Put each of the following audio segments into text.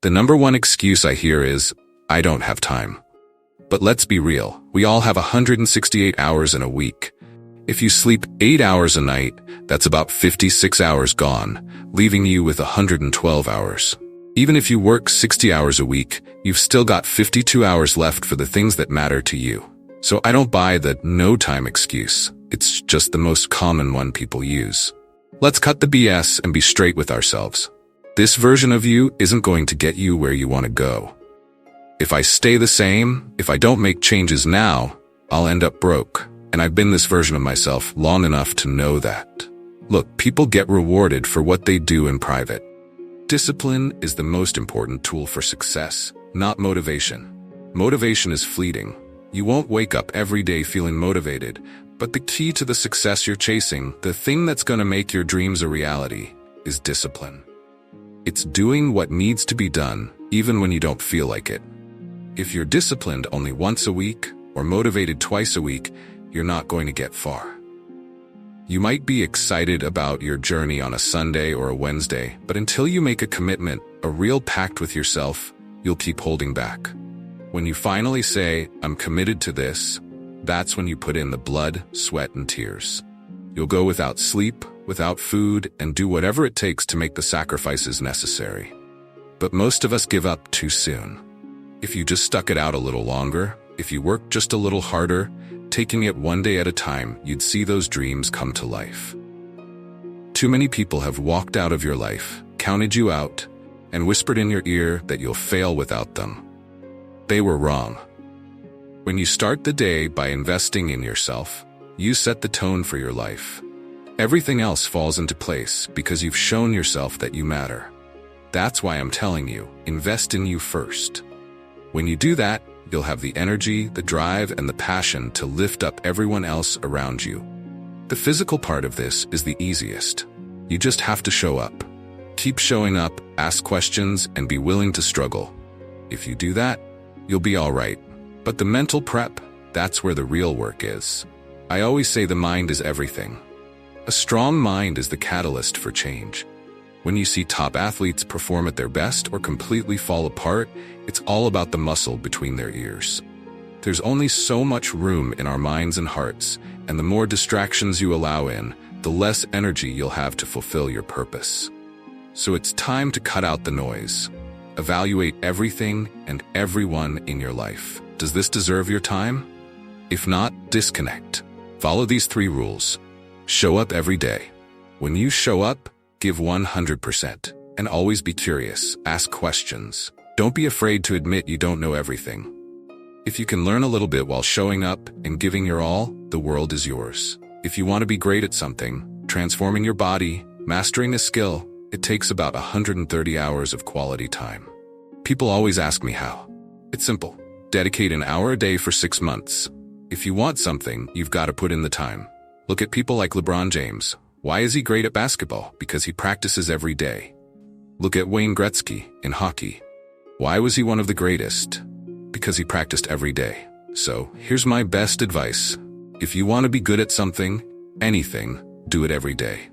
The number one excuse I hear is, I don't have time. But let's be real, we all have 168 hours in a week. If you sleep 8 hours a night, that's about 56 hours gone, leaving you with 112 hours. Even if you work 60 hours a week, you've still got 52 hours left for the things that matter to you. So I don't buy the no time excuse. It's just the most common one people use. Let's cut the BS and be straight with ourselves. This version of you isn't going to get you where you want to go. If I stay the same, if I don't make changes now, I'll end up broke. And I've been this version of myself long enough to know that. Look, people get rewarded for what they do in private. Discipline is the most important tool for success, not motivation. Motivation is fleeting. You won't wake up every day feeling motivated, but the key to the success you're chasing, the thing that's going to make your dreams a reality, is discipline. It's doing what needs to be done, even when you don't feel like it. If you're disciplined only once a week, or motivated twice a week, you're not going to get far. You might be excited about your journey on a Sunday or a Wednesday, but until you make a commitment, a real pact with yourself, you'll keep holding back. When you finally say, I'm committed to this, that's when you put in the blood, sweat, and tears. You'll go without sleep, without food, and do whatever it takes to make the sacrifices necessary. But most of us give up too soon. If you just stuck it out a little longer, if you worked just a little harder, taking it one day at a time, you'd see those dreams come to life. Too many people have walked out of your life, counted you out, and whispered in your ear that you'll fail without them. They were wrong. When you start the day by investing in yourself, you set the tone for your life. Everything else falls into place because you've shown yourself that you matter. That's why I'm telling you, invest in you first. When you do that, you'll have the energy, the drive, and the passion to lift up everyone else around you. The physical part of this is the easiest. You just have to show up. Keep showing up, ask questions, and be willing to struggle. If you do that, you'll be all right. But the mental prep, that's where the real work is. I always say the mind is everything. A strong mind is the catalyst for change. When you see top athletes perform at their best or completely fall apart, it's all about the muscle between their ears. There's only so much room in our minds and hearts, and the more distractions you allow in, the less energy you'll have to fulfill your purpose. So it's time to cut out the noise. Evaluate everything and everyone in your life. Does this deserve your time? If not, disconnect. Follow these 3 rules. Show up every day. When you show up, give 100%. And always be curious. Ask questions. Don't be afraid to admit you don't know everything. If you can learn a little bit while showing up and giving your all, the world is yours. If you want to be great at something, transforming your body, mastering a skill, it takes about 130 hours of quality time. People always ask me how. It's simple. Dedicate an hour a day for 6 months. If you want something, you've got to put in the time. Look at people like LeBron James. Why is he great at basketball? Because he practices every day. Look at Wayne Gretzky in hockey. Why was he one of the greatest? Because he practiced every day. So, here's my best advice. If you want to be good at something, anything, do it every day.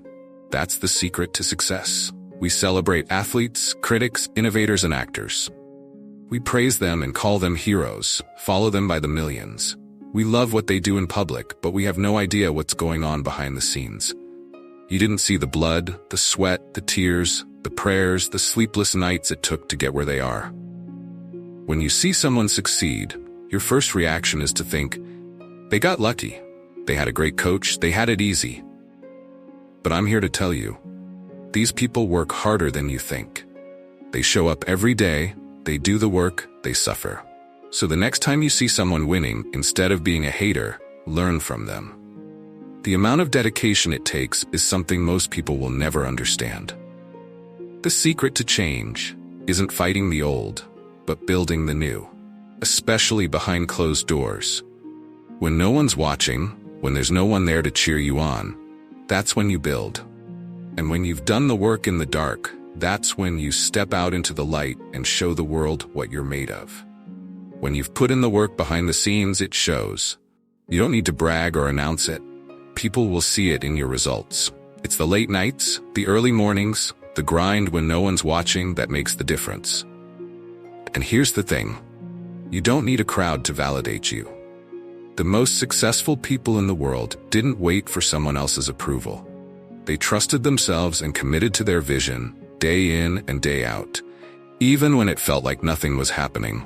That's the secret to success. We celebrate athletes, critics, innovators, and actors. We praise them and call them heroes, follow them by the millions. We love what they do in public, but we have no idea what's going on behind the scenes. You didn't see the blood, the sweat, the tears, the prayers, the sleepless nights it took to get where they are. When you see someone succeed, your first reaction is to think, they got lucky. They had a great coach, they had it easy. But I'm here to tell you, these people work harder than you think. They show up every day, they do the work, they suffer. So the next time you see someone winning, instead of being a hater, learn from them. The amount of dedication it takes is something most people will never understand. The secret to change isn't fighting the old, but building the new, especially behind closed doors. When no one's watching, when there's no one there to cheer you on, that's when you build. And when you've done the work in the dark, that's when you step out into the light and show the world what you're made of. When you've put in the work behind the scenes, it shows. You don't need to brag or announce it. People will see it in your results. It's the late nights, the early mornings, the grind when no one's watching that makes the difference. And here's the thing. You don't need a crowd to validate you. The most successful people in the world didn't wait for someone else's approval. They trusted themselves and committed to their vision, day in and day out, even when it felt like nothing was happening.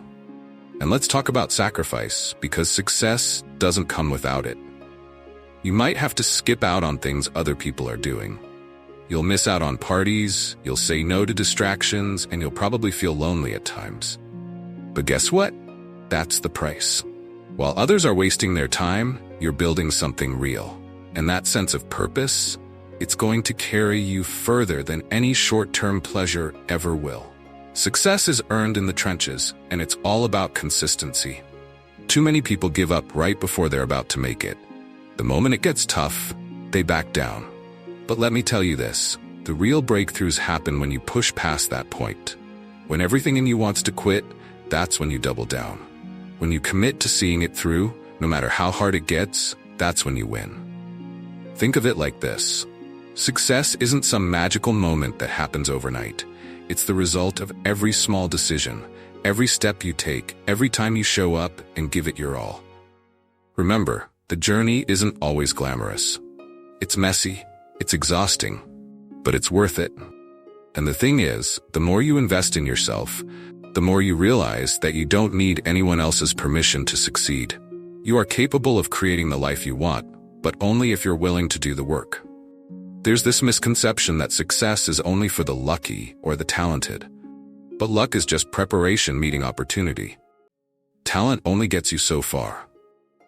And let's talk about sacrifice, because success doesn't come without it. You might have to skip out on things other people are doing. You'll miss out on parties, you'll say no to distractions, and you'll probably feel lonely at times. But guess what? That's the price. While others are wasting their time, you're building something real. And that sense of purpose, it's going to carry you further than any short-term pleasure ever will. Success is earned in the trenches, and it's all about consistency. Too many people give up right before they're about to make it. The moment it gets tough, they back down. But let me tell you this, the real breakthroughs happen when you push past that point. When everything in you wants to quit, that's when you double down. When you commit to seeing it through, no matter how hard it gets, that's when you win. Think of it like this. Success isn't some magical moment that happens overnight. It's the result of every small decision, every step you take, every time you show up and give it your all. Remember, the journey isn't always glamorous. It's messy, it's exhausting, but it's worth it. And the thing is, the more you invest in yourself, the more you realize that you don't need anyone else's permission to succeed. You are capable of creating the life you want, but only if you're willing to do the work. There's this misconception that success is only for the lucky or the talented. But luck is just preparation meeting opportunity. Talent only gets you so far.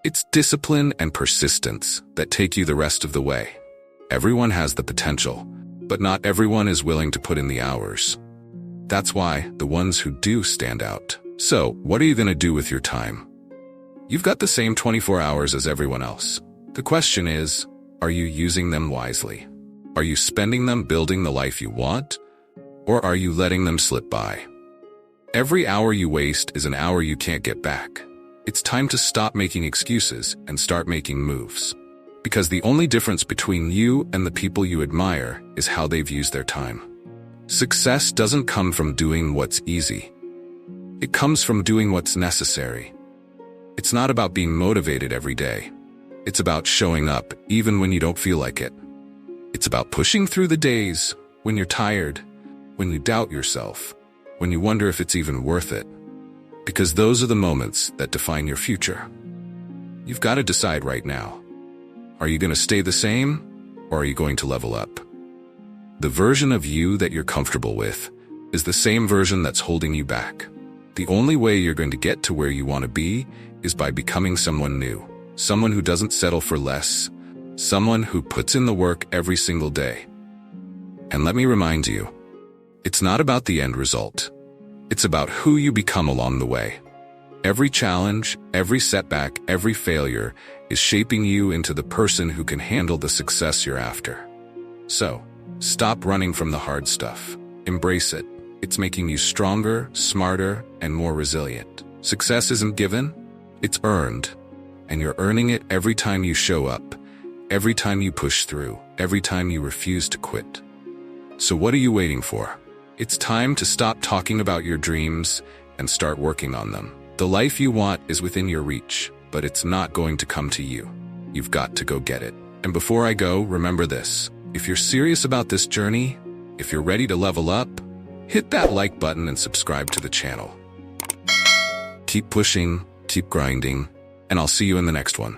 It's discipline and persistence that take you the rest of the way. Everyone has the potential, but not everyone is willing to put in the hours. That's why the ones who do stand out. So, what are you going to do with your time? You've got the same 24 hours as everyone else. The question is, are you using them wisely? Are you spending them building the life you want? Or are you letting them slip by? Every hour you waste is an hour you can't get back. It's time to stop making excuses and start making moves. Because the only difference between you and the people you admire is how they've used their time. Success doesn't come from doing what's easy. It comes from doing what's necessary. It's not about being motivated every day. It's about showing up even when you don't feel like it. It's about pushing through the days when you're tired, when you doubt yourself, when you wonder if it's even worth it. Because those are the moments that define your future. You've got to decide right now. Are you going to stay the same, or are you going to level up? The version of you that you're comfortable with is the same version that's holding you back. The only way you're going to get to where you want to be is by becoming someone new, someone who doesn't settle for less, someone who puts in the work every single day. And let me remind you, it's not about the end result. It's about who you become along the way. Every challenge, every setback, every failure is shaping you into the person who can handle the success you're after. So, stop running from the hard stuff. Embrace it. It's making you stronger, smarter, and more resilient. Success isn't given, it's earned. And you're earning it every time you show up, every time you push through, every time you refuse to quit. So what are you waiting for? It's time to stop talking about your dreams and start working on them. The life you want is within your reach, but it's not going to come to you. You've got to go get it. And before I go, remember this. If you're serious about this journey, if you're ready to level up, hit that like button and subscribe to the channel. Keep pushing, keep grinding, and I'll see you in the next one.